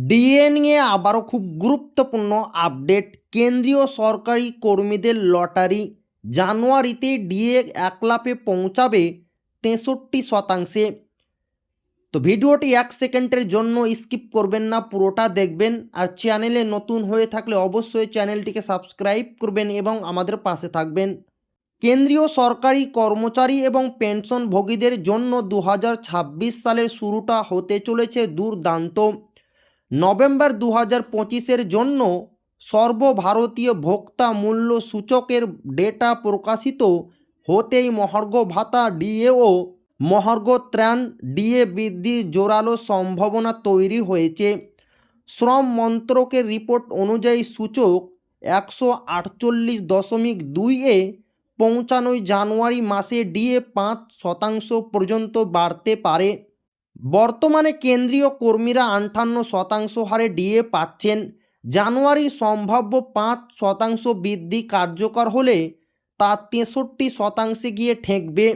DA নিয়ে আবারও খুব গুরুত্বপূর্ণ আপডেট। কেন্দ্রীয় সরকারি কর্মীদের লটারি, জানুয়ারিতে ডিএ একলাপে পৌঁছাবে 63%। তো ভিডিওটি 1 সেকেন্ডের জন্য স্কিপ করবেন না, পুরোটা দেখবেন। আর চ্যানেলে নতুন হয়ে থাকলে অবশ্যই চ্যানেলটিকে সাবস্ক্রাইব করবেন এবং আমাদের পাশে থাকবেন। কেন্দ্রীয় সরকারি কর্মচারী এবং পেনশনভোগীদের জন্য 2026 সালের শুরুটা হতে চলেছে দুর্দান্ত। নভেম্বর 2025-এর জন্য সর্বভারতীয় ভোক্তা মূল্য সূচকের ডেটা প্রকাশিত হতেই মহার্ঘ ভাতা ডিএ ও মহার্ঘ ত্রাণ ডিএ বৃদ্ধির জোরালো সম্ভাবনা তৈরি হয়েছে। শ্রম মন্ত্রকের রিপোর্ট অনুযায়ী সূচক 148.2-এ পৌঁছানোয় জানুয়ারি মাসে ডিএ 5% পর্যন্ত বাড়তে পারে। বর্তমানে কেন্দ্রীয় কর্মীরা 58% হারে ডিএ পাচ্ছেন। জানুয়ারির সম্ভাব্য 5% বৃদ্ধি কার্যকর হলে তা 63% গিয়ে ঠেকবে।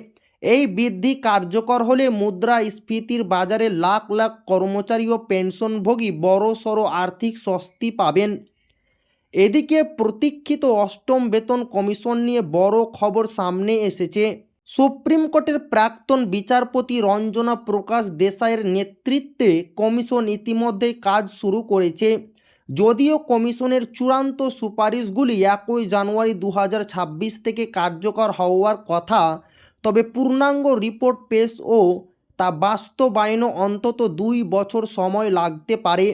এই বৃদ্ধি কার্যকর হলে মুদ্রাস্ফীতির বাজারে লাখ লাখ কর্মচারী ও পেনশনভোগী বড়সড় আর্থিক স্বস্তি পাবেন। এদিকে প্রতীক্ষিত অষ্টম বেতন কমিশন নিয়ে বড় খবর সামনে এসেছে। সুপ্রিম কোর্টের প্রাক্তন বিচারপতি রঞ্জনা প্রকাশ দেসাইয়ের নেতৃত্বে কমিশন ইতিমধ্যেই কাজ শুরু করেছে। যদিও কমিশনের চূড়ান্ত সুপারিশগুলি 1 জানুয়ারি 2026 থেকে কার্যকর হওয়ার কথা, তবে পূর্ণাঙ্গ রিপোর্ট পেশ ও তা বাস্তবায়নও অন্তত 2 বছর সময় লাগতে পারে।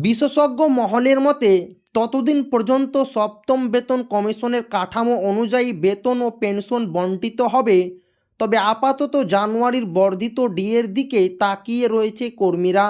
বিশেষজ্ঞ মহলের মতে ততদিন পর্যন্ত সপ্তম বেতন কমিশনের কাঠামো অনুযায়ী বেতন ও পেনশন বণ্টিত হবে। তবে আপাতত জানুয়ারির বর্ধিত ডিএর দিকে তাকিয়ে রয়েছে কর্মীরা।